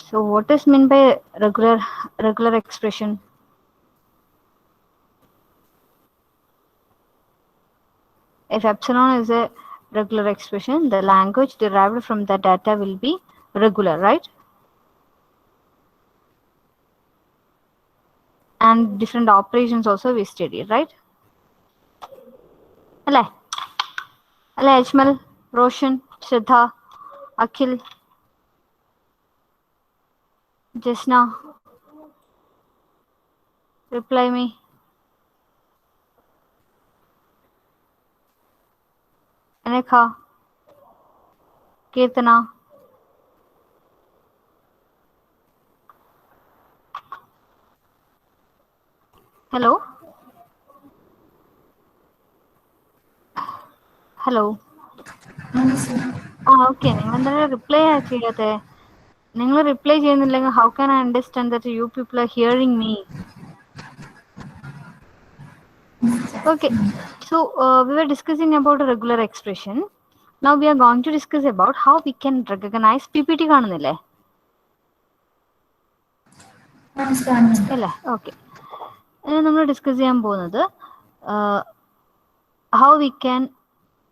So what is meant by regular expression? If epsilon is a regular expression, the language derived from the data will be regular, right? And different operations also we studied, right? Alle Ajmal, Roshan, Shraddha, Akhil, Jasna, reply me. Anekha, Kirtana. Hello? Hello? Okay. നിങ്ങൾ reply ചെയ്യാതെ നിങ്ങൾ reply ചെയ്യുന്നില്ലെങ്കിൽ how can I understand that you people are hearing me? Okay. So we were discussing about a regular expression. Now we are going to discuss about how we can recognize PPT കാണുന്നില്ലേ? അല്ലേ? Okay. നമ്മൾ discuss ചെയ്യാൻ പോകുന്നത് how we can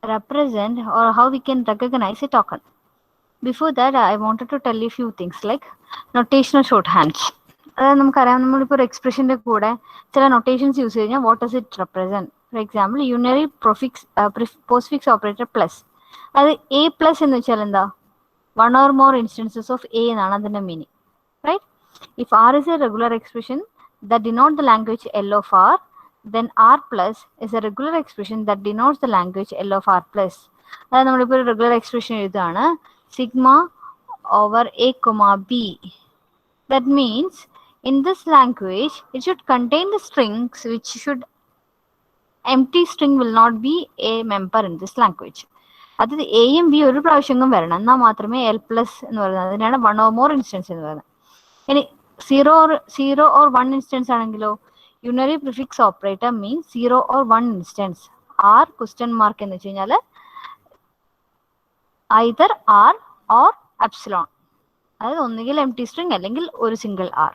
represent or how we can recognize a token. Before that, I wanted to tell you a few things like notational shorthands. അതായത് നമുക്കറിയാം നമ്മളിപ്പോൾ ഒരു എക്സ്പ്രഷൻ്റെ കൂടെ ചില നൊട്ടേഷൻസ് യൂസ് കഴിഞ്ഞാൽ what does it represent. For example unary postfix operator plus, അത് A plus എന്ന് വെച്ചാൽ എന്താ, one or more instances of A എന്നാണ് അതിൻ്റെ meaning, right? If R is a regular expression that denote the language L of R, then R plus is a regular expression that denotes the language L of R plus. അതായത് നമ്മളിപ്പോൾ ഒരു regular expression എഴുതുകയാണ്, sigma over A comma B. That means in this language it should contain the strings which should empty string will not be a member in this language. അത് എയും B ഒരു പ്രാവശ്യം വരണം, എന്നാൽ മാത്രമേ എൽ പ്ലസ് എന്ന് പറയുന്നത്, അതിനാണ് വൺ ഓർ മോർ ഇൻസ്റ്റൻസ് എന്ന് പറയുന്നത്. ഇനി സീറോ ഓർ വൺ ഇൻസ്റ്റൻസ് ആണെങ്കിലോ, unary prefix operator means zero or one instance. R question mark എന്ന് വെച്ച് കഴിഞ്ഞാൽ ഐദർ ആർ ഓർ എപ്സിലോൺ, അതായത് ഒന്നുകിൽ എംപ്റ്റി സ്ട്രിങ് അല്ലെങ്കിൽ ഒരു single R.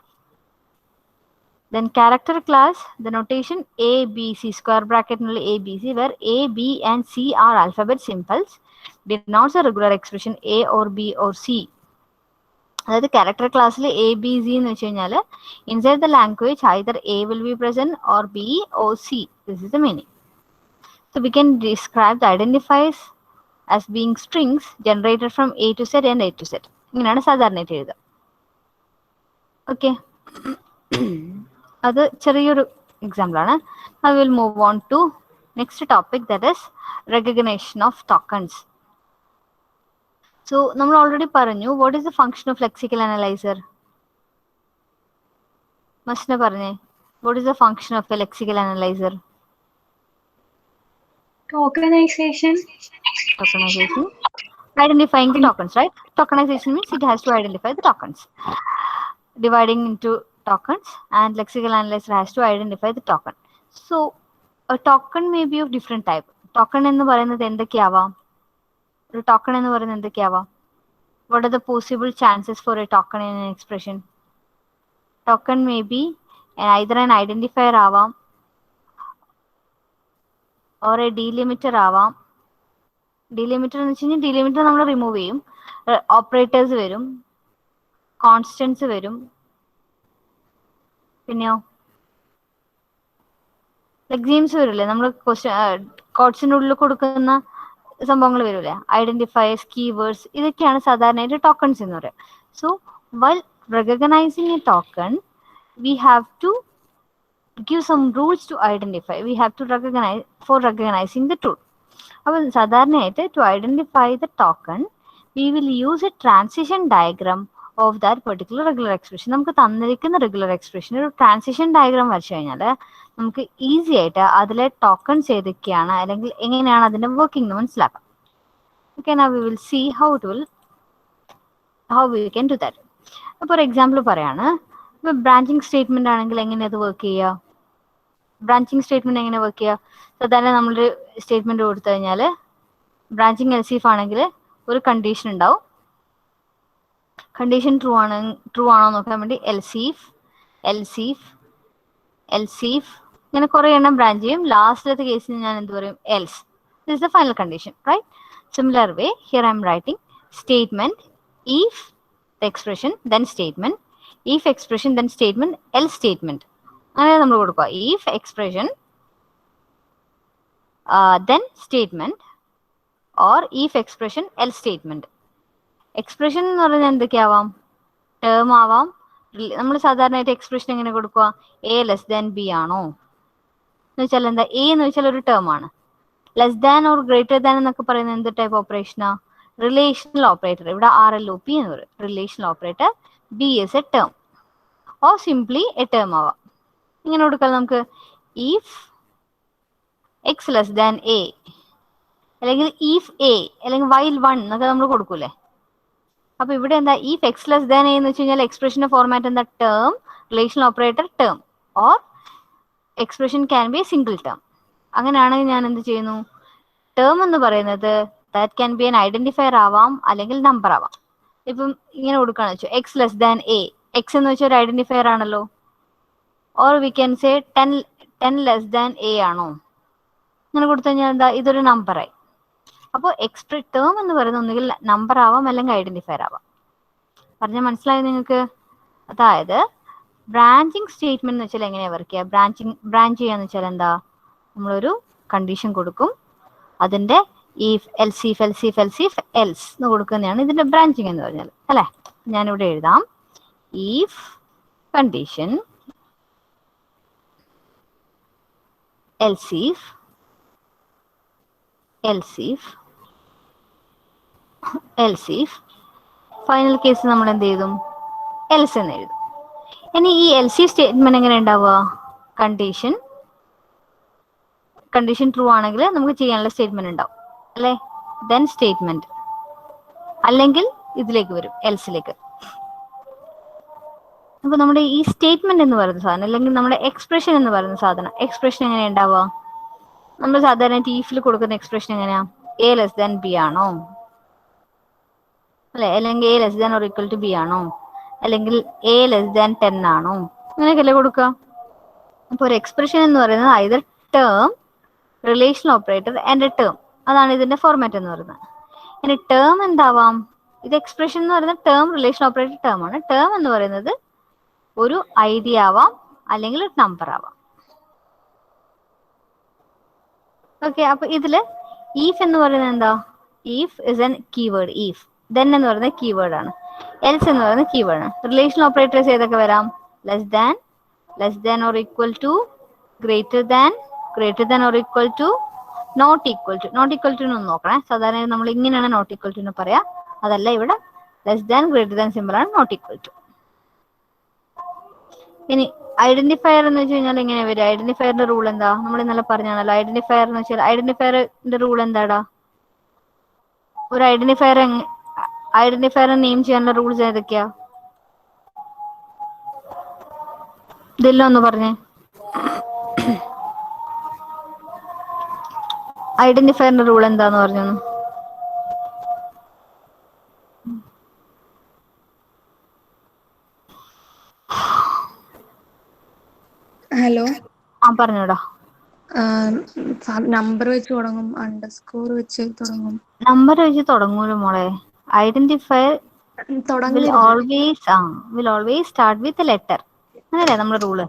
Then character class, the notation A, B, C, square bracket A, B, C, where A, B and C are alphabet symbols, denotes a regular expression A or B or C. അതായത് character ക്ലാസ്സിൽ A B C എന്ന് വെച്ച് കഴിഞ്ഞാൽ inside the language either A will be present or B or C. This is the meaning. So we can describe the identifies as being strings generated from A to set and A to set. ഇങ്ങനെയാണ് സാധാരണയായിട്ട് എഴുതുക. Okay, അത് ചെറിയൊരു എക്സാമ്പിളാണ്. I will move on to next topic, that is recognition of tokens. So നമ്മൾ already പറഞ്ഞു what is the function of lexical analyser. Masna പറഞ്ഞേ, what is the function of a lexical analyser? Tokenization. Identifying the tokens, right? Tokenization means it has to identify the tokens. Dividing into tokens, and lexical analyzer has to identify the token. So a token may be of different type. Token എന്ന് പറയുന്നത് എന്തൊക്കെയാവാം? ഒരു token എന്ന് പറയുന്നത് എന്തൊക്കെയാവാം? What are the possible chances for a token in an expression? Token may be either an identifier ആവാം, or a delimiter ആവാം. ഡിലിമിറ്റർ എന്ന് വെച്ച് കഴിഞ്ഞാൽ ഡിലിമിറ്റർ നമ്മൾ റിമൂവ് ചെയ്യും, ഓപ്പറേറ്റേഴ്സ് വരും, കോൺസ്റ്റൻസ് വരും, പിന്നെയോ എക്സീംസ് വരില്ലേ, നമ്മൾ കോഡ്സിൻ്റെ ഉള്ളിൽ കൊടുക്കുന്ന സംഭവങ്ങൾ വരില്ലേ, ഐഡന്റിഫയേഴ്സ്, കീവേഡ്സ്, ഇതൊക്കെയാണ് സാധാരണയായിട്ട് ടോക്കൺസ് എന്ന് പറയുക. So while recognising a token we have to give some rules to identify. We have to recognize for recognizing the tool. അപ്പോൾ സാധാരണയായിട്ട് to identify the token we will use a transition diagram of that particular regular expression. നമുക്ക് തന്നിരിക്കുന്ന regular expression ഒരു transition diagram വരച്ചു കഴിഞ്ഞാൽ നമുക്ക് easy ആയിട്ട് അതിലെ ടോക്കൺസ് ഏതൊക്കെയാണ് അല്ലെങ്കിൽ എങ്ങനെയാണ് അതിന്റെ വർക്കിംഗ് എന്ന് മനസ്സിലാക്കാം. Okay, now we will see how we can do that. അപ്പോൾ ഒരു എക്സാമ്പിൾ പറയാണ്, ഇപ്പോൾ ബ്രാഞ്ചിങ് സ്റ്റേറ്റ്മെന്റ് ആണെങ്കിൽ എങ്ങനെ അത് വർക്ക് ചെയ്യുക? ബ്രാഞ്ചിങ് സ്റ്റേറ്റ്മെന്റ് എങ്ങനെ വർക്ക് ചെയ്യുക? സാധാരണ നമ്മളൊരു സ്റ്റേറ്റ്മെന്റ് കൊടുത്തു കഴിഞ്ഞാൽ ബ്രാഞ്ചിങ് എൽസിഫ് ആണെങ്കിൽ ഒരു കണ്ടീഷൻ ഉണ്ടാവും. കണ്ടീഷൻ ട്രൂ ആണോ നോക്കാൻ വേണ്ടി എൽസീഫ് എൽസീഫ് എൽസീഫ് ഇങ്ങനെ കുറെ എണ്ണം ബ്രാഞ്ച് ചെയ്യും. ലാസ്റ്റിലത്തെ കേസിൽ ഞാൻ എന്ത് പറയും? Else. This is the final condition, right? Similar way here I'm writing statement if the expression then statement, if expression then statement, else statement. അങ്ങനെ നമ്മൾ കൊടുക്കുക. if expression then statement or if expression else statement. Expression എന്ന് പറഞ്ഞാൽ എന്തൊക്കെയാവാം? Term ആവാം. നമ്മൾ സാധാരണയായിട്ട് expression എങ്ങനെ കൊടുക്കുക? എ ലെസ് ദാൻ ബി ആണോ എന്ന് വെച്ചാൽ എന്താ? എ എന്ന് വെച്ചാൽ ഒരു ടേം ആണ്. Less than or greater than എന്നൊക്കെ പറയുന്നത് എന്ത് ടൈപ്പ് ഓപ്പറേഷനാ? Relational operator. ഇവിടെ RLOP എന്ന് പറയും, relational operator. B is a term or simply a term ആവാം. ഇങ്ങനെ കൊടുക്കാം നമുക്ക്. If X less than A, അല്ലെങ്കിൽ ഇഫ് എ, അല്ലെങ്കിൽ വൈൽ 1 എന്നൊക്കെ നമ്മൾ കൊടുക്കൂലേ? അപ്പൊ ഇവിടെ എന്താ? If X less than A എന്ന് വെച്ച് കഴിഞ്ഞാൽ എക്സ്പ്രഷന്റെ ഫോർമാറ്റ് എന്താ? Term, relational operator, term, or expression can B A single term. അങ്ങനെയാണെങ്കിൽ ഞാൻ എന്ത് ചെയ്യുന്നു? ടേം എന്ന് പറയുന്നത് that can be N identifier ആവാം, അല്ലെങ്കിൽ നമ്പർ ആവാം. ഇപ്പം ഇങ്ങനെ കൊടുക്കുകയാണെന്ന് വെച്ചാൽ X less than A, X എന്ന് വെച്ചാൽ ഒരു ഐഡന്റിഫയർ ആണല്ലോ. Or we can say 10 less than A ആണോ? അങ്ങനെ കൊടുത്തു കഴിഞ്ഞാൽ എന്താ? ഇതൊരു നമ്പറായി. അപ്പോൾ ടേം എന്ന് പറയുന്നത് ഒന്നുകിൽ നമ്പർ ആവാം, അല്ലെങ്കിൽ ഐഡന്റിഫയർ ആവാം. പറഞ്ഞാൽ മനസ്സിലായോ നിങ്ങൾക്ക്? അതായത് ബ്രാഞ്ചിങ് സ്റ്റേറ്റ്മെന്റ് എന്ന് വെച്ചാൽ എങ്ങനെയാ വർക്ക് ചെയ്യുക? ബ്രാഞ്ച് ചെയ്യാന്ന് വെച്ചാൽ എന്താ? നമ്മളൊരു കണ്ടീഷൻ കൊടുക്കും, അതിന്റെ if else if else if else if else എന്ന് കൊടുക്കുന്നതാണ് ഇതിന്റെ ബ്രാഞ്ചിങ് എന്ന് പറഞ്ഞാൽ, അല്ലെ? ഞാനിവിടെ എഴുതാം if condition else if else if else if, final case നമ്മൾ എന്ത് ചെയ്തും? എൽസ് എന്ന് എഴുതും. ഇനി ഈ എൽസീഫ് സ്റ്റേറ്റ്മെന്റ് എങ്ങനെ ഉണ്ടാവുക? കണ്ടീഷൻ ട്രൂ ആണെങ്കിൽ നമുക്ക് ചെയ്യാനുള്ള സ്റ്റേറ്റ്മെന്റ് ഉണ്ടാവും, അല്ലെ? ദെൻ സ്റ്റേറ്റ്മെന്റ്, അല്ലെങ്കിൽ ഇതിലേക്ക് വരും, എൽസിലേക്ക്. അപ്പൊ നമ്മുടെ ഈ സ്റ്റേറ്റ്മെന്റ് എന്ന് പറയുന്ന സാധനം, അല്ലെങ്കിൽ നമ്മുടെ എക്സ്പ്രഷൻ എന്ന് പറയുന്ന സാധനം, എക്സ്പ്രഷൻ എങ്ങനെയാ ഉണ്ടാവുക? നമ്മൾ സാധാരണ ഈഫിൽ കൊടുക്കുന്ന എക്സ്പ്രഷൻ എങ്ങനെയാ? എ ലെസ് ദാൻ ബി ആണോ, അല്ലെ? അല്ലെങ്കിൽ A less than or equal to B ആണോ, അല്ലെങ്കിൽ എ ലെസ് ദാൻ 10 ആണോ, അങ്ങനെയൊക്കെയല്ലേ കൊടുക്കുക. അപ്പൊ ഒരു എക്സ്പ്രഷൻ എന്ന് പറയുന്നത് either term, relational operator and A term. അതാണ് ഇതിന്റെ ഫോർമാറ്റ് എന്ന് പറയുന്നത്. ഇനി ടേം എന്താവാം? ഇത് എക്സ്പ്രഷൻ എന്ന് പറയുന്നത് ടേം, റിലേഷൻ ഓപ്പറേറ്റർ, ടേം ആണ്. ടേം എന്ന് പറയുന്നത് ഒരു ഐഡി ആവാം, അല്ലെങ്കിൽ ഒരു നമ്പർ ആവാം. ഓക്കെ, അപ്പൊ ഇതില് ഈഫ് എന്ന് പറയുന്നത് എന്താ? If is an keyword. If then എന്ന് പറയുന്നത് കീവേഡ് ആണ്. എൽസ് എന്ന് പറയുന്നത് കീവേഡ് ആണ്. റിലേഷൻ ഓപ്പറേറ്റേഴ്സ് ഏതൊക്കെ വരാം? Less than or equal to, greater than or equal to, not equal to. Not equal to ഒന്ന് നോക്കണേ. സാധാരണ നമ്മൾ ഇങ്ങനെയാണ് നോട്ട് ഈക്വൽ ടു എന്ന് പറയാം. അതല്ല, ഇവിടെ less than, greater than simple ആണ് നോട്ട് ഈക്വൽ ടു. ഇനി ഐഡന്റിഫയർ എന്ന് വെച്ച് കഴിഞ്ഞാൽ എങ്ങനെ വരും? ഐഡന്റിഫയറിന്റെ റൂൾ എന്താ? നമ്മൾ ഇന്നലെ പറഞ്ഞാണല്ലോ. ഐഡന്റിഫയർ എന്ന് വെച്ചാൽ ഐഡന്റിഫയറിന്റെ റൂൾ എന്താടാ? ഒരു ഐഡന്റിഫയർ നെയിം ചെയ്യാനുള്ള റൂൾസ് ഏതൊക്കെയാ? ഇതെല്ലാം ഒന്ന് പറഞ്ഞേ. ഐഡന്റിഫയറിന്റെ റൂൾ എന്താന്ന് പറഞ്ഞു? ഹലോ, പറഞ്ഞോടാ. നമ്പർ വെച്ച് തുടങ്ങും, അണ്ടർസ്കോർ വെച്ച് തുടങ്ങും. നമ്പർ വെച്ച് തുടങ്ങൂല മോളെ. Identifier will always start with a letter. അങ്ങനെയല്ലേ നമ്മുടെ rule?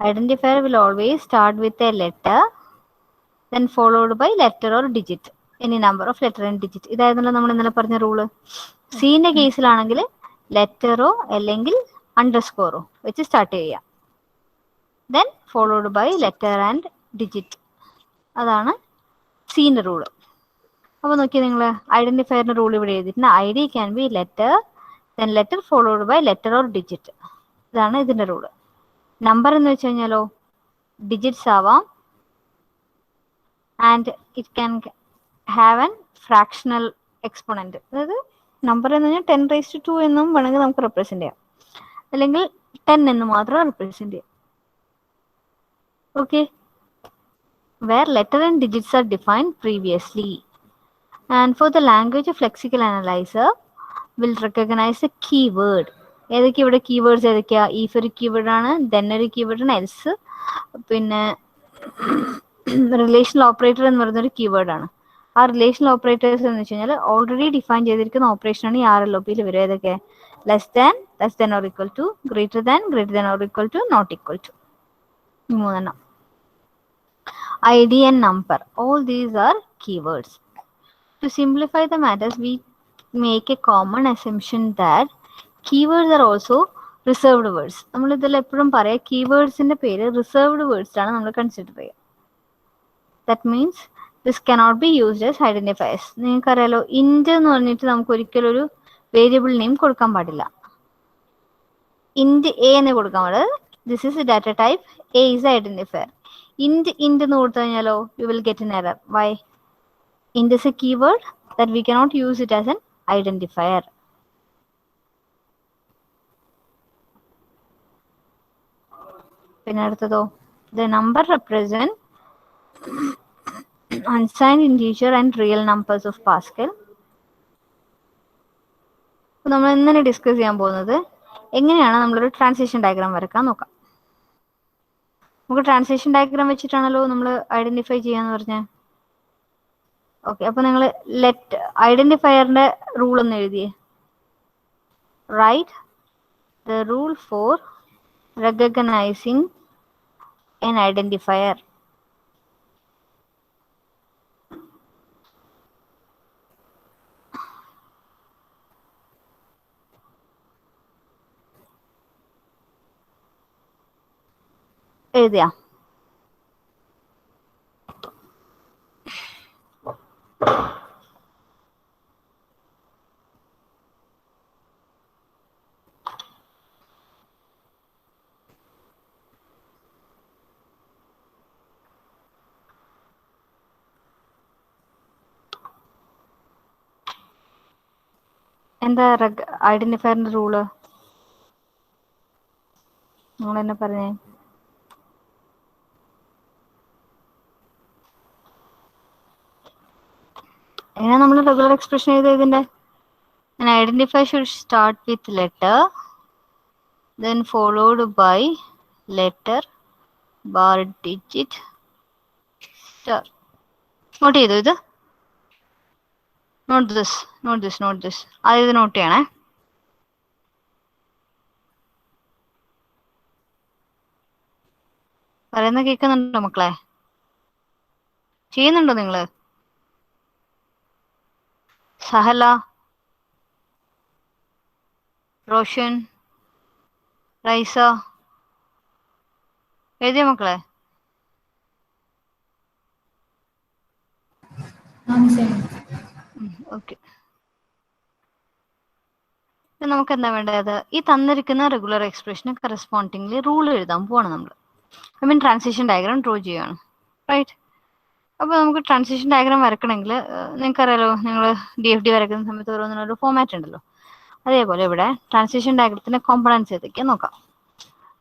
Identifier will always start with a letter, then followed by letter or digit. Any number of letter and digit. ഇതായിരുന്നല്ലോ നമ്മൾ ഇന്നലെ പറഞ്ഞ റൂള്. സീന്റെ കേസിലാണെങ്കിൽ ലെറ്ററോ അല്ലെങ്കിൽ അണ്ടർസ്കോറോ വെച്ച് സ്റ്റാർട്ട് ചെയ്യാം. Then followed by letter and digit. അതാണ് സീന്റെ റൂള്. അപ്പൊ നോക്കിയാൽ നിങ്ങൾ ഐഡന്റിഫയറിന്റെ റൂൾ ഇവിടെ എഴുതിയിട്ടുണ്ട്. I D can be letter, then letter followed by letter or digit. ഇതാണ് ഇതിന്റെ റൂള്. നമ്പർ എന്ന് വെച്ച് കഴിഞ്ഞാലോ ഡിജിറ്റ്സ് ആവാം, and it can have an fractional exponent. അതായത് നമ്പർ എന്ന് പറഞ്ഞാൽ 10⁻² എന്നും വേണമെങ്കിൽ നമുക്ക് റെപ്രസെന്റ് ചെയ്യാം, അല്ലെങ്കിൽ 10 എന്ന് മാത്രം റെപ്രസെന്റ് ചെയ്യാം. Okay, where letter and digits are defined previously. And for the language of lexical analyzer, will recognize a keyword. ഏതൊക്കെ ഇവിടെ കീവേഡ്സ് ഏതൊക്കെയാ? if ഒരു കീവേഡ് ആണ്, then ഒരു കീവേഡ് ആണ്, else പിന്നെ റിലേഷണൽ ഓപ്പറേറ്റർ എന്ന് പറയുന്ന ഒരു കീവേഡ് ആണ്. ആ റിലേഷണൽ ഓപ്പറേറ്റേഴ്സ് എന്ന് വെച്ച് കഴിഞ്ഞാൽ ഓൾറെഡി ഡിഫൈൻ ചെയ്തിരിക്കുന്ന ഓപ്പറേഷൻ ആണ് ഈ RLOP വരും. ഏതൊക്കെ? Less than or equal to, greater than or equal to, not equal to. മൂന്നെണ്ണം. ID and number, all these are keywords. To simplify the matters, we make a common assumption that keywords are also reserved words. നമ്മൾ ഇതിൽ എപ്പോഴും പറയാം കീവേഡ്സിന്റെ പേര് reserved words ആണ് നമ്മൾ consider ചെയ്യുക. That means this cannot be used as identifiers. നിങ്ങൾക്കറിയാലോ, int എന്ന് പറഞ്ഞിട്ട് നമുക്ക് ഒരിക്കലും ഒരു വേരിയബിൾ നെയിം കൊടുക്കാൻ പാടില്ല. ഇന്റ് എ എന്ന് കൊടുക്കാൻ പാടില്ല. This is data type, A is identifier. Int എന്ന് കൊടുത്തു കഴിഞ്ഞാലോ you will get an error. Why? int is a keyword that we cannot use it as an identifier. പിന്നെ അടുത്തതോ, the number represent unsigned integer and real numbers of Pascal. നമ്മൾ ഇങ്ങനെ discuss ചെയ്യാൻ പോകുന്നത് എങ്ങനെയാണ് നമ്മളൊരു ട്രാൻസിഷൻ ഡയഗ്രാം വരക്കാൻ നോക്കാം. നമുക്ക് ട്രാൻസിഷൻ ഡയഗ്രാം വെച്ചിട്ടാണല്ലോ നമ്മൾ ഐഡന്റിഫൈ ചെയ്യാന്ന് പറഞ്ഞ. ഓക്കെ, അപ്പൊ നിങ്ങൾ ലെറ്റ് ഐഡന്റിഫയറിന്റെ റൂൾ ഒന്ന് എഴുതിയേ. Write the rule for recognising an identifier. എഴുതിയാ? എന്താ ഐഡന്റിഫയറിന്റെ റൂള്? നിങ്ങൾ എന്നെ പറഞ്ഞേ. എങ്ങനെ നമ്മൾ റെഗുലർ എക്സ്പ്രഷൻ എഴുതിയതിന്റെ? An identifier should start with letter, then followed by letter, bar, digit, star. Note ചെയ്തു ഇത്? Not this. അത് നോട്ട് ചെയ്യണേ. പറയുന്ന കേൾക്കുന്നുണ്ടോ മക്കളെ? ചെയ്യുന്നുണ്ടോ നിങ്ങള്? സഹല, റോഷൻ, റൈസ, എഴുതിയ മക്കളെ? ഓക്കെ. നമുക്ക് എന്താ വേണ്ടത്? ഈ തന്നിരിക്കുന്ന റെഗുലർ എക്സ്പ്രഷന് കറസ്പോണ്ടിംഗ്ലി റൂൾ എഴുതാൻ പോവാണ് നമ്മൾ. I mean transition diagram draw ചെയ്യാണ്. റൈറ്റ്? അപ്പോൾ നമുക്ക് ട്രാൻസിഷൻ ഡയഗ്രാം വരക്കണമെങ്കിൽ നിങ്ങൾക്കറിയാലോ, നിങ്ങൾ DFD വരയ്ക്കുന്ന സമയത്ത് ഓരോന്നിനൊരു ഫോമാറ്റ് ഉണ്ടല്ലോ. അതേപോലെ ഇവിടെ ട്രാൻസിഷൻ ഡയഗ്രത്തിന്റെ കോമ്പണൻസ് ഏതൊക്കെയാ നോക്കാം.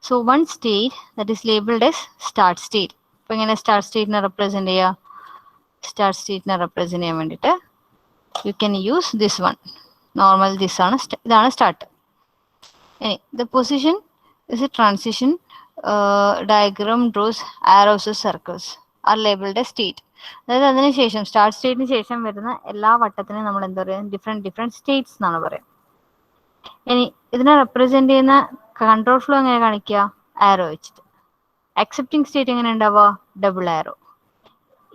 So one state that is labelled S start state. അപ്പോൾ ഇങ്ങനെ സ്റ്റാർട്ട് സ്റ്റേറ്റിനെ റെപ്രസെന്റ് ചെയ്യുക. സ്റ്റാർട്ട് സ്റ്റേറ്റിനെ റെപ്രസെന്റ് ചെയ്യാൻ വേണ്ടിയിട്ട് you can use this one. Normal this ആണ്, ഇതാണ് സ്റ്റാർട്ട്. ഇനി the position is A transition diagram draws arrows circles R labelled A state. അതായത് അതിനുശേഷം സ്റ്റാർട്ട് സ്റ്റേറ്റിന് ശേഷം വരുന്ന എല്ലാ വട്ടത്തിനും നമ്മൾ എന്താ പറയുക, ഡിഫറെന്റ് സ്റ്റേറ്റ്സ് എന്നാണ് പറയുക. ഇനി ഇതിനെ റെപ്രസെന്റ് ചെയ്യുന്ന കൺട്രോൾ ഫ്ലോ എങ്ങനെ കാണിക്കുക? ആരോ വെച്ചിട്ട്. അക്സെപ്റ്റിംഗ് സ്റ്റേറ്റ് എങ്ങനെ ഉണ്ടാവുക? ഡബിൾ ആരോ.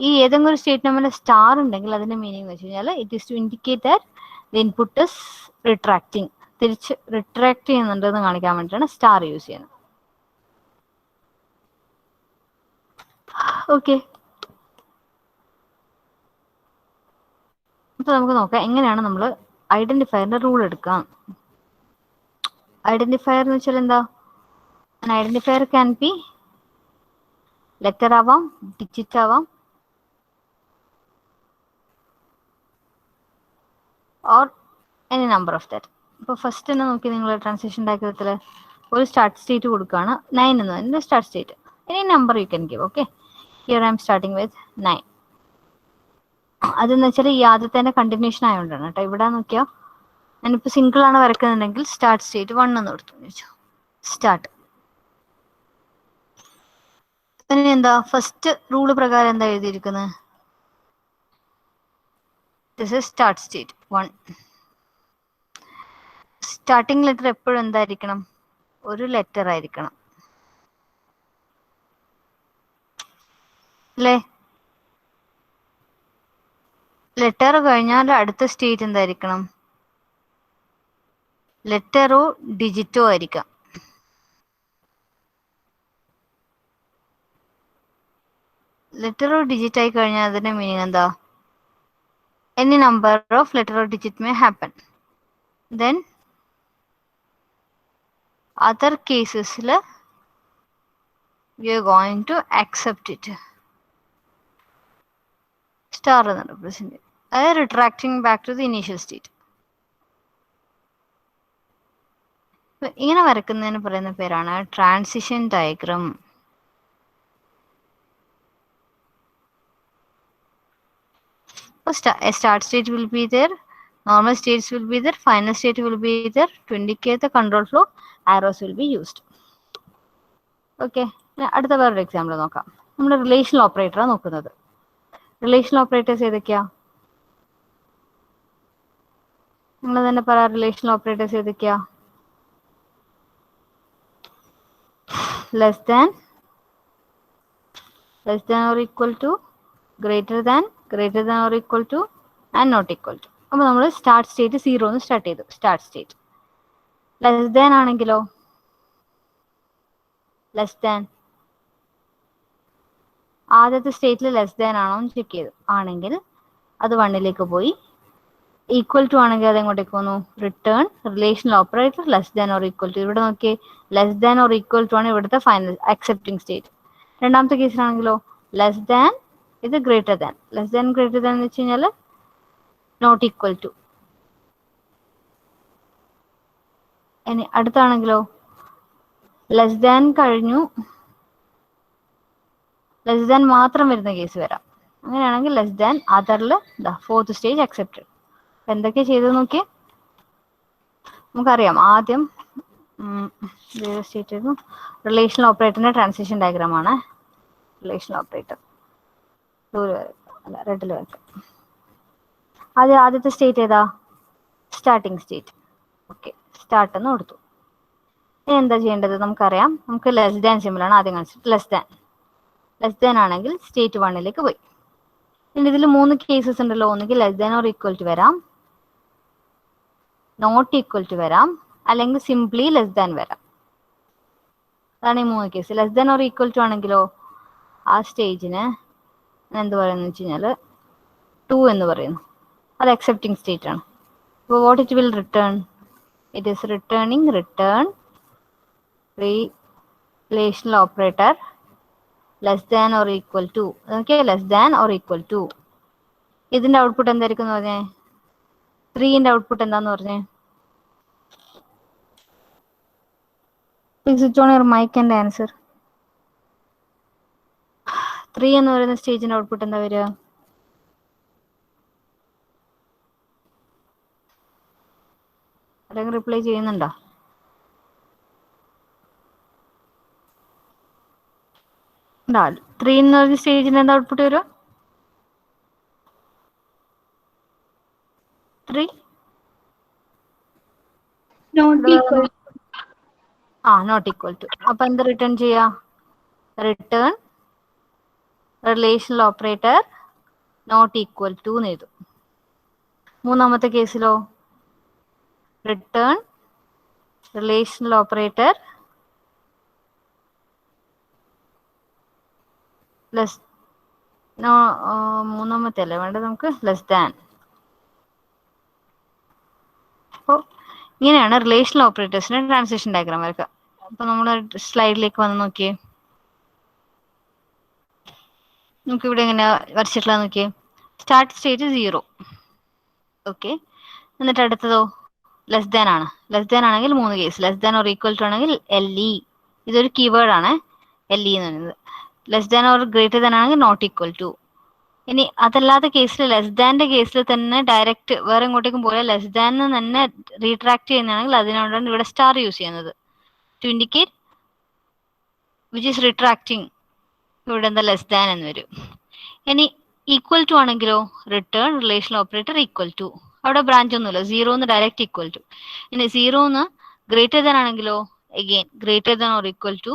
ഈ ഏതെങ്കിലും ഒരു സ്റ്റേറ്റ് നമ്മൾ സ്റ്റാർ ഉണ്ടെങ്കിൽ അതിന്റെ മീനിങ് എന്ന് വെച്ച് കഴിഞ്ഞാൽ it is to indicate that the input is retracting. തിരിച്ച് റിട്രാക്ട് ചെയ്യുന്നുണ്ടെന്ന് കാണിക്കാൻ വേണ്ടിയിട്ടാണ് സ്റ്റാർ യൂസ് ചെയ്യുന്നത്. ഓക്കെ, അപ്പൊ നമുക്ക് നോക്കാം എങ്ങനെയാണ് നമ്മൾ ഐഡന്റിഫയറിന്റെ റൂൾ എടുക്കാം. ഐഡന്റിഫയർ എന്ന് വെച്ചാൽ എന്താ? ഐഡന്റിഫയർ ക്യാൻ ബി ലെറ്റർ ആവാം, ഡിജിറ്റ് ആവാം, or any number of that. ഇപ്പോൾ ഫസ്റ്റ് തന്നെ നോക്കി നിങ്ങൾ ട്രാൻസിഷൻ ഡയഗ്രത്തിൽ ഒരു സ്റ്റാർട്ട് സ്റ്റേറ്റ് കൊടുക്കുകയാണ് 9 എന്ന് പറയുന്നത് start state. Any number you can give. Okay, here I M starting with 9. അതെന്ന് വെച്ചാൽ ഈ ആദ്യത്തെ കണ്ടിന്യൂഷൻ ആയതുകൊണ്ടാണ് കേട്ടോ. ഇവിടെ നോക്കിയാൽ ഞാനിപ്പോൾ സിംഗിൾ ആണ് വരയ്ക്കുന്നുണ്ടെങ്കിൽ സ്റ്റാർട്ട് സ്റ്റേറ്റ് 1 എന്ന് കൊടുത്തു വെച്ചു. സ്റ്റാർട്ട്. ഇനി എന്താ ഫസ്റ്റ് റൂള് പ്രകാരം എന്താ എഴുതിയിരിക്കുന്നത്? This is start state 1. Starting letter എപ്പോഴും എന്തായിരിക്കണം? ഒരു ലെറ്റർ ആയിരിക്കണം അല്ലേ? ലെറ്റർ കഴിഞ്ഞാൽ അടുത്ത സ്റ്റേറ്റ് എന്തായിരിക്കണം? ലെറ്ററോ ഡിജിറ്റോ ആയിരിക്കാം. ലെറ്ററോ ഡിജിറ്റ് ആയി കഴിഞ്ഞാൽ അതിന്റെ മീനിങ് എന്താ? Any number of letter or digit may happen. Then other കേസസിൽ we are going to accept it. Star എന്ന് റെപ്രസെന്റ് ചെയ്യും. അതായത് retracting back to the initial state. ഇങ്ങനെ വരയ്ക്കുന്നതിന് പറയുന്ന പേരാണ് transition diagram. Start state will be there, normal states will be there, final state will be there. To indicate the control flow, arrows will be used. Okay. അടുത്ത വേറൊരു example നോക്കാം. നമ്മൾ relational ഓപ്പറേറ്ററാണ് നോക്കുന്നത്. Relational operators ഏതൊക്കെയാ? നിങ്ങൾ തന്നെ പറ. Relational operators ഏതൊക്കെയാ? Less than or equal to, greater than or equal to, and not equal to. അപ്പോൾ നമ്മൾ സ്റ്റാർട്ട് സ്റ്റേറ്റ് 0 എന്ന് സ്റ്റാർട്ട് ചെയ്തു. സ്റ്റാർട്ട് സ്റ്റേറ്റ് ലെസ് ദാൻ ആണെങ്കിലോ? ലെസ് ദാൻ ആദ്യത്തെ സ്റ്റേറ്റിൽ ലെസ് ദാൻ ആണോ എന്ന് ചെക്ക് ചെയ്തു. ആണെങ്കിൽ അത് 1ലേക്ക് പോയി. ഈക്വൽ ടു ആണെങ്കിൽ അത് എങ്ങോട്ടേക്ക് പോന്നു? Return relational operator less than or equal to. ഇവിടെ നോക്കിയേ, less than or equal to ആണ് ഇവിടുത്തെ ഫൈനൽ അക്സെപ്റ്റിംഗ് സ്റ്റേറ്റ്. രണ്ടാമത്തെ കേസിലാണെങ്കിലോ ലെസ് ദാൻ, ഇത് greater than. Less than greater than എന്ന് വെച്ച് കഴിഞ്ഞാൽ നോട്ട് ഈക്വൽ ടു. ഇനി അടുത്താണെങ്കിലോ ലെസ് ദാൻ കഴിഞ്ഞു, ലെസ് ദാൻ മാത്രം വരുന്ന കേസ് വരാം. അങ്ങനെയാണെങ്കിൽ ലെസ് ദാൻ, അതറിൽ ഫോർത്ത് സ്റ്റേജ് അക്സെപ്റ്റഡ്. എന്തൊക്കെ ചെയ്ത് നോക്കിയേ. നമുക്കറിയാം ആദ്യം സ്റ്റേറ്റ് ആയിരുന്നു റിലേഷണൽ ഓപ്പറേറ്ററിന്റെ ട്രാൻസിഷൻ ഡയഗ്രാം ആണ്. റിലേഷണൽ ഓപ്പറേറ്റർ അല്ല റെഡിൽ വെക്കാം. ആദ്യത്തെ സ്റ്റേറ്റ് ഏതാ? Starting state. ഓക്കെ, സ്റ്റാർട്ട് എന്ന് കൊടുത്തു. ഇനി എന്താ ചെയ്യേണ്ടത്? നമുക്കറിയാം, നമുക്ക് ലെസ് ദാൻ സിമ്പിളാണ് ആദ്യം കാണിച്ചിട്ട്. ലെസ് ദാൻ ആണെങ്കിൽ സ്റ്റേറ്റ് 1ലേക്ക് പോയി. ഇനി ഇതിൽ 3 കേസസ് ഉണ്ടല്ലോ. ഒന്നുകിൽ less than or equal to വരാം, നോട്ട് ഈക്വൽ ടു വരാം, അല്ലെങ്കിൽ സിംപ്ലി ലെസ് ദാൻ വരാം. അതാണ് ഈ 3 case. Less than or equal to ആണെങ്കിലോ ആ സ്റ്റേജിന് എന്ത് പറയുന്നു വെച്ച് കഴിഞ്ഞാൽ 2 എന്ന് പറയുന്നു. അത് അക്സെപ്റ്റിംഗ് സ്റ്റേറ്റ് ആണ്. അപ്പോൾ what it will return? It is returning return relational operator less than or equal to. Okay, less than or equal to. ഇതിന്റെ ഔട്ട്പുട്ട് എന്തായിരിക്കും എന്ന് പറഞ്ഞേ? 3ന്റെ ഔട്ട്പുട്ട് എന്താന്ന് പറഞ്ഞേ? Switch on your mic and answer. 3 എന്ന് പറയുന്ന സ്റ്റേജിന്റെ ഔട്ട്പുട്ട് എന്താ വരിക? അല്ലെങ്കിൽ റിപ്ലൈ ചെയ്യുന്നുണ്ടോ? ഉണ്ടാ. 3 എന്ന് പറയുന്ന സ്റ്റേജിന്റെ എന്താ ഔട്ട്പുട്ട് വരും? 3 not equal. Not equal to. അപ്പൊ എന്ത് റിട്ടേൺ ചെയ്യാ? Return relational operator not equal to എന്ന് എഴുതും. മൂന്നാമത്തെ കേസിലോ റിട്ടേൺ റിലേഷണൽ ഓപ്പറേറ്റർ ലെസ്, മൂന്നാമത്തെ അല്ലേ വേണ്ടത് നമുക്ക്? Less than. അപ്പോൾ ഇങ്ങനെയാണ് റിലേഷണൽ ഓപ്പറേറ്റേഴ്സിന്റെ ട്രാൻസിഷൻ ഡയഗ്രാം വരക്കുക. അപ്പൊ നമ്മൾ സ്ലൈഡിലേക്ക് വന്ന് നോക്കിയേ. നമുക്ക് ഇവിടെ എങ്ങനെയാ വരച്ചിട്ടുള്ള നോക്കിയേ. Start state 0. ഓക്കെ, എന്നിട്ട് അടുത്തതോ ലെസ് ദാൻ ആണ്. ലെസ് ദാൻ ആണെങ്കിൽ 3 case. Less than or equal to ആണെങ്കിൽ LE. ഇതൊരു കീവേഡ് ആണ് LE എന്ന് പറയുന്നത്. Less than or greater than ആണെങ്കിൽ നോട്ട് ഈക്വൽ ടു. ഇനി അതല്ലാത്ത കേസിൽ ലെസ് ദാന്റെ കേസിൽ തന്നെ ഡയറക്റ്റ് വേറെ എങ്ങോട്ടേക്കും പോലെ ലെസ് ദാൻ തന്നെ റീട്രാക്ട് ചെയ്യുന്നതാണെങ്കിൽ അതിനോടാണ് ഇവിടെ സ്റ്റാർ യൂസ് ചെയ്യുന്നത് to indicate which is retracting. ഇവിടെ എന്താ ലെസ് ദാൻ എന്ന് വരും. ഇനി ഈക്വൽ ടു ആണെങ്കിലോ return relation operator equal to, അവിടെ ബ്രാഞ്ച് ഒന്നുമില്ല, സീറോന്ന് ഡയറക്റ്റ് ഈക്വൽ ടു. ഇനി സീറോന്ന് ഗ്രേറ്റർ ദാൻ ആണെങ്കിലോ again greater than or equal to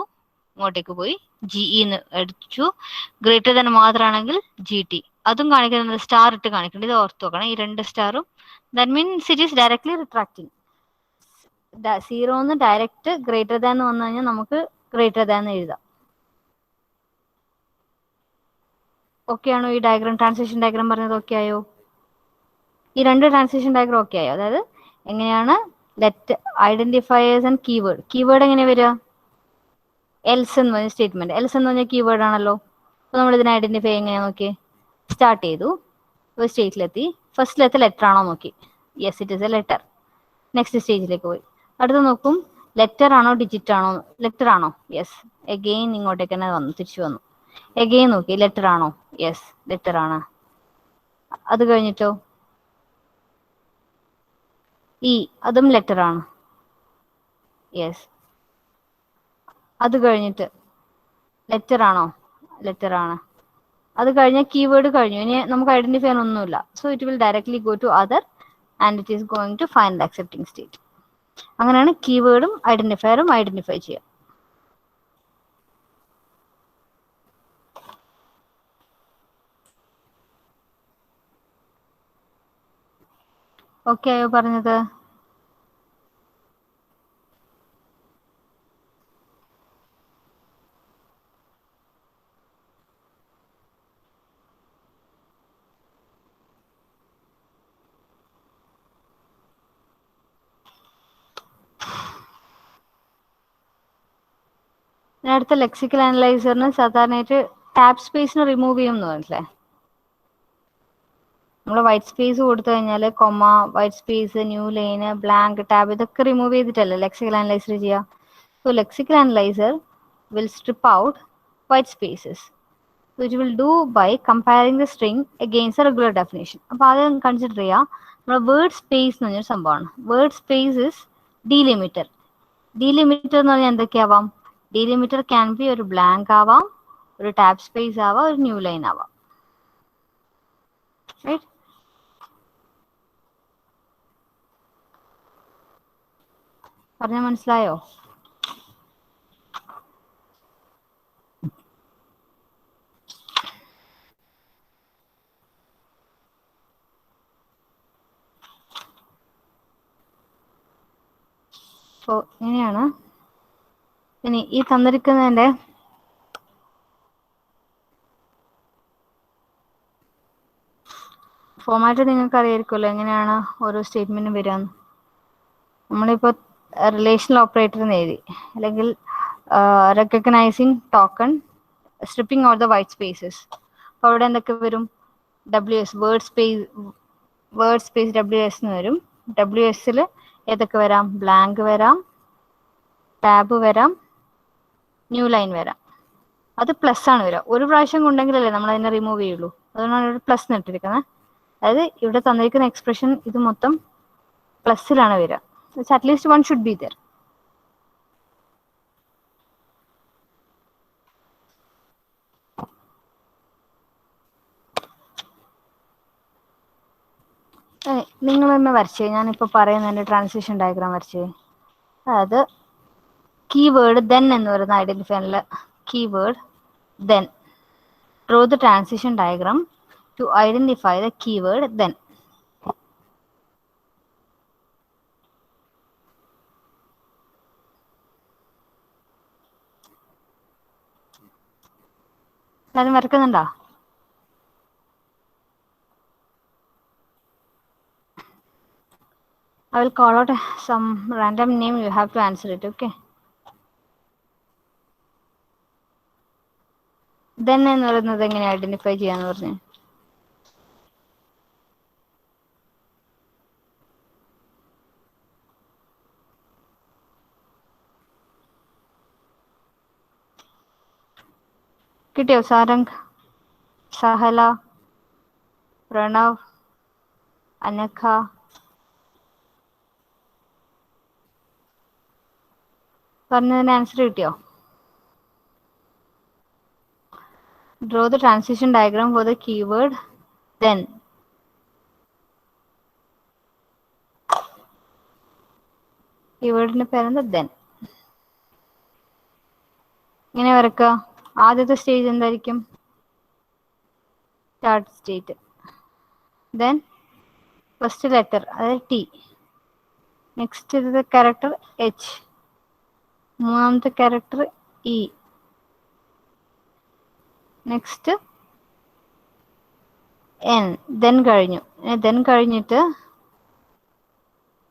ഇങ്ങോട്ടേക്ക് പോയി ജിഇന്ന് അടിച്ചു. ഗ്രേറ്റർ ദാൻ മാത്രമാണെങ്കിൽ ജി ടി, അതും കാണിക്കുന്നത് സ്റ്റാർ ഇട്ട് കാണിക്കേണ്ടത്, ഇത് ഓർത്ത് നോക്കണം ഈ രണ്ട് സ്റ്റാറും. That means it is directly retracting. സീറോന്ന് ഡയറക്റ്റ് ഗ്രേറ്റർ ദാൻ എന്ന് വന്നു കഴിഞ്ഞാൽ നമുക്ക് ഗ്രേറ്റർ ദാൻ എഴുതാം. ഓക്കെ ആണോ? ഈ ഡയഗ്രാം, ട്രാൻസിഷൻ ഡയഗ്രാം പറഞ്ഞത് ഓക്കെ ആയോ? ഈ രണ്ട് ട്രാൻസിഷൻ ഡയഗ്രാം ഓക്കെ ആയോ? അതായത് എങ്ങനെയാണ് let identifiers and keyword. Keyword എങ്ങനെ വരിക? എൽസ് എന്ന് പറഞ്ഞ സ്റ്റേറ്റ്മെന്റ്. എൽസ് എന്ന് പറഞ്ഞ കീവേഡ് ആണല്ലോ. അപ്പൊ നമ്മൾ ഇതിനെ ഐഡന്റിഫൈ എങ്ങനെയാ നോക്കി? സ്റ്റാർട്ട് ചെയ്തു, ഒരു സ്റ്റേറ്റിലെത്തി, ഫസ്റ്റിലത്തെ ലെറ്റർ ആണോ നോക്കി, yes it is A letter. Next സ്റ്റേജിലേക്ക് പോയി, അടുത്ത് നോക്കും ലെറ്റർ ആണോ ഡിജിറ്റ് ആണോ, ലെറ്റർ ആണോ, യെസ്, എഗെയിൻ ഇങ്ങോട്ടേക്ക് തന്നെ വന്നു, തിരിച്ചു വന്നു. എഗെയിൻ നോക്കി ലെറ്റർ ആണോ, യെസ് ലെറ്റർ ആണ്. അത് കഴിഞ്ഞിട്ടോ ഇ, അതും ലെറ്റർ ആണ്, യെസ്. അത് കഴിഞ്ഞിട്ട് ലെറ്റർ ആണോ, ലെറ്റർ ആണ്. അത് കഴിഞ്ഞ കീവേഡ് കഴിഞ്ഞു, ഇനി നമുക്ക് ഐഡന്റിഫൈ ചെയ്യാൻ ഒന്നുമില്ല. So it will directly go to other and it is going to final accepting state. അങ്ങനെയാണ് കീവേഡും ഐഡന്റിഫയറും ഐഡന്റിഫൈ ചെയ്യുക. ഓക്കെ ആയോ പറഞ്ഞത്? അടുത്ത ലെക്സിക്കൽ അനലൈസറിന് സാധാരണയായിട്ട് ടാബ് സ്പേസിന് റിമൂവ് ചെയ്യും എന്ന് പറഞ്ഞില്ലേ? നമ്മൾ വൈറ്റ് സ്പേസ് കൊടുത്തു കഴിഞ്ഞാൽ comma, white space, new line, blank, tab ഇതൊക്കെ റിമൂവ് ചെയ്തിട്ടല്ലേ ലെക്സിക്കൽ അനലൈസർ ചെയ്യുക. So lexical analyser will strip out white spaces, which will do by comparing the string against a regular definition. അപ്പോൾ അത് consider ചെയ്യുക. നമ്മുടെ word space എന്ന് പറഞ്ഞൊരു സംഭവമാണ്. Word space is ഡീലിമിറ്റർ. ഡീലിമിറ്റർ എന്ന് പറഞ്ഞാൽ എന്തൊക്കെയാവാം? ഡീലിമിറ്റർ ക്യാൻ ബി ഒരു ബ്ലാങ്ക് ആവാം, ഒരു ടാബ് സ്പേസ് ആവാം, ഒരു ന്യൂ ലൈൻ ആവാം. റൈറ്റ്? പറഞ്ഞ മനസ്സിലായോ? അപ്പോൾ ഇങ്ങനെയാണ്. ഇനി ഈ തന്നിരിക്കുന്നതിന്റെ ഫോമാറ്റ് നിങ്ങൾക്ക് അറിയായിരിക്കുമല്ലോ എങ്ങനെയാണ് ഓരോ സ്റ്റേറ്റ്മെന്റും വരിക. നമ്മളിപ്പോൾ റിലേഷണൽ ഓപ്പറേറ്റർ എന്ന് എഴുതി, അല്ലെങ്കിൽ recognising token, stripping out the white spaces. അപ്പോൾ അവിടെ എന്തൊക്കെ വരും? W S, word space W S എന്ന് വരും. ഡബ്ല്യു എസിൽ ഏതൊക്കെ വരാം? ബ്ലാങ്ക് വരാം, ടാബ് വരാം, ന്യൂ ലൈൻ വരാം. അത് പ്ലസ് ആണ് വരിക. ഒരു പ്രാവശ്യം കൊണ്ടെങ്കിലല്ലേ നമ്മൾ അതിനെ റിമൂവ് ചെയ്യുള്ളൂ. അതുകൊണ്ടാണ് ഇവിടെ പ്ലസ് ഇട്ടിരിക്കുന്നത്. അതായത് ഇവിടെ തന്നിരിക്കുന്ന എക്സ്പ്രഷൻ ഇത് മൊത്തം പ്ലസ്സിലാണ് വരിക. At least one should be there. നിങ്ങൾ തന്നെ വരച്ചേ, ഞാനിപ്പോൾ പറയുന്നതിൻ്റെ ട്രാൻസിഷൻ ഡയഗ്രാം വരച്ചേ. അതായത് കീവേഡ് ദെൻ എന്ന് പറയുന്ന ഐഡന്റിഫയറിൽ keyword then, draw the transition diagram to identify the keyword then. എല്ലാവരും വരക്കുന്നുണ്ടോ? I will call out some random name, you have to answer it, okay? Then എന്ന് പറയുന്നത് എങ്ങനെ ഐഡന്റിഫൈ ചെയ്യാന്ന് പറഞ്ഞു? കിട്ടിയോ? സാരംഗ്, സഹല, പ്രണവ്, അനഘ, പറഞ്ഞതിന് ആൻസർ കിട്ടിയോ? Draw the transition diagram for the keyword then. കീവേഡിന്റെ പേരെന്താ? then. ഇങ്ങനെ വരക്കുക. ആദ്യത്തെ സ്റ്റേജ് എന്തായിരിക്കും? Start state. then first letter, അതായത് ടി. Next character H. മൂന്നാമത്തെ character E. Next N. then കഴിഞ്ഞു. then കഴിഞ്ഞിട്ട്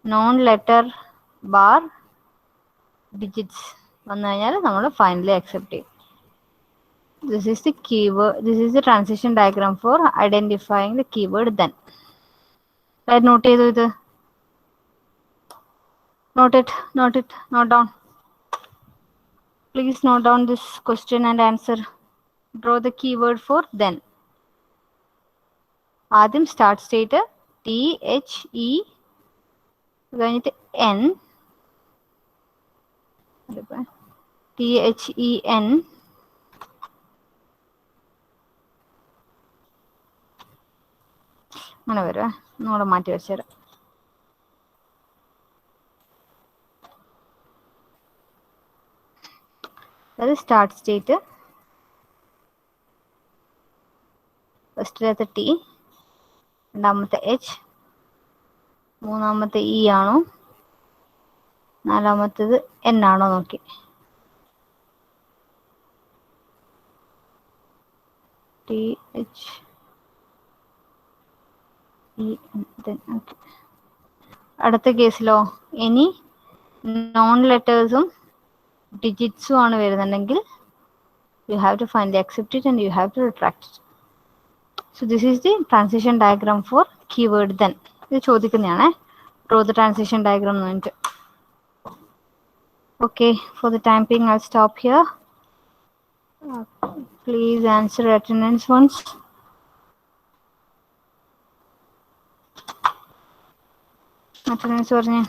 നോൺ ലെറ്റർ ബാർ ഡിജിറ്റ്സ് വന്നു കഴിഞ്ഞാൽ നമ്മൾ ഫൈനലി അക്സെപ്റ്റ് ചെയ്യും. This is the keyword. This is the transition diagram for identifying the keyword then. Note ചെയ്തു ഇത്. Note down. Please note down this question and answer. Draw the keyword for then. ആദ്യം start state T H E കഴിഞ്ഞിട്ട് N. T H E N അങ്ങനെ വരുവേ. ഒന്നുകൂടെ മാറ്റി വെച്ചുതരാം. അത് സ്റ്റാർട്ട് സ്റ്റേറ്റ് ഫസ്റ്റിലത്തെ ടി, രണ്ടാമത്തെ എച്ച്, മൂന്നാമത്തെ ഇ ആണോ നാലാമത്തേത് എൻ ആണോ നോക്കി. T H E N. Okay. അടുത്ത കേസിലോ ഇനി നോൺ ലെറ്റേഴ്സും ഡിജിറ്റ്സും ആണ് വരുന്നുണ്ടെങ്കിൽ you have to finally accept it and you have to retract it. So this is the transition diagram for keyword then. ഇത് ചോദിക്കുന്നതാണേ. Draw the transition diagram എന്ന് പറഞ്ഞിട്ട്. Okay, for the time being I'll stop here. Please answer attendance once. Attendance പറഞ്ഞേ.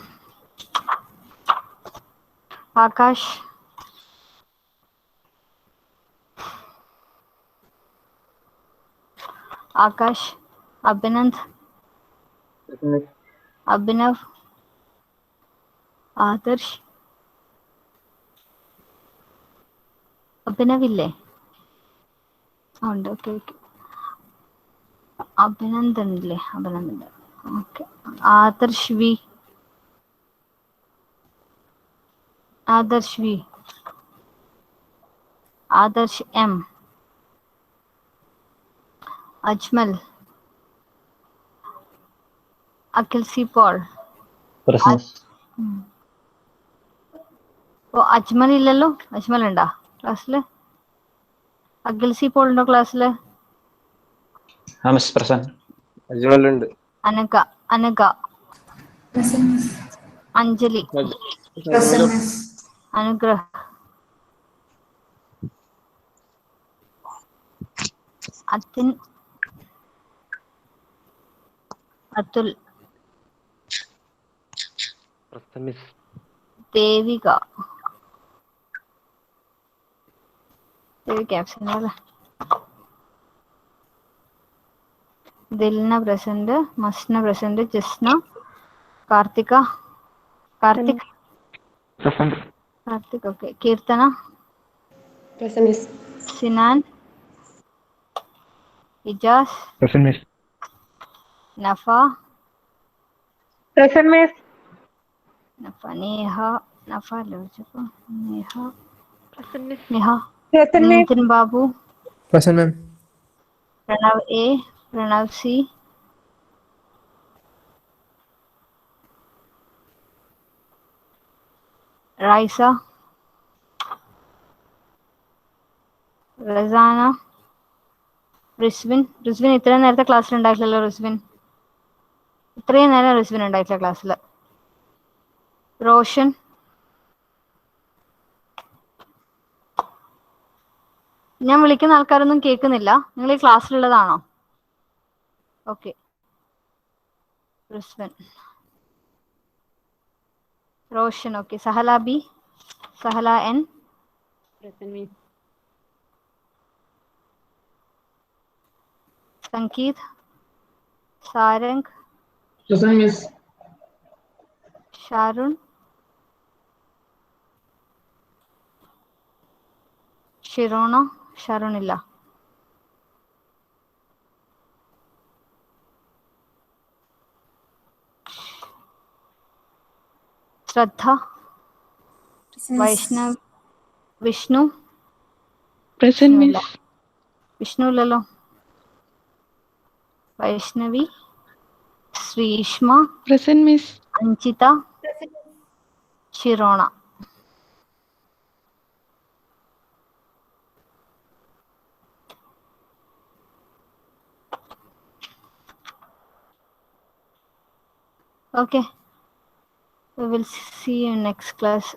ആകാശ്, ആകാശ്, അഭിനന്ദ്, അഭിനവ്, ആദർശ്, അഭിനവ് ഇല്ലേ? ഉണ്ട്. Okay okay. Abhinandan ഇല്ലേ? Abhinandan. Okay. Adarsh V, Adarsh V, Adarsh M, Ajmal, Akhil C Paul. ഓ അജ്മൽ ഇല്ലല്ലോ. അജ്മൽ ഉണ്ടോ ക്ലാസ്സില്? അഖിൽ സി പോൾ ഉണ്ടോ ക്ലാസ്സില്? അനക, അനക, അഞ്ജലി, അനുഗ്രഹ്, അത്തിൻ, അതുൽ, ദേവിക, ആബ്സെന്റ് അല്ലേ? Dilna present, Masna present, Jasna, Karthika, Karthik, Karthik okay. Keerthana, Sinan, Ijas, Nafa, Nafa, Neha, Nafa ലോചപ്പോ, നേഹ, നേഹ, നിതിൻ ബാബു, പ്രണവ് എ, പ്രണവ് സി, റൈസ, റസാന, റിസ്വിൻ. റിസ്വിൻ ഇത്രയും നേരത്തെ ക്ലാസ്സിൽ ഉണ്ടായിട്ടില്ലല്ലോ. റിസ്വിൻ ഇത്രയും നേരം റിസ്വിൻ ഉണ്ടായിട്ടില്ല ക്ലാസ്സിൽ. റോഷൻ, ഞാൻ വിളിക്കുന്ന ആൾക്കാരൊന്നും കേൾക്കുന്നില്ല. നിങ്ങൾ ഈ ക്ലാസ്സിലുള്ളതാണോ? Okay. Rusvan. Roshan. Okay. Sahala B. Sahala N. Present, Miss. Sankeet. Sarang. Present, Miss. Sharun. Shirona. Sharunilla. Shraddha. Vaishnav. Vishnu. Present, Vishnula. Miss. Vishnulalo. Vaishnavi. Srishma. Present, Miss. Anchita. Shirona. Okay. We will see you in next class.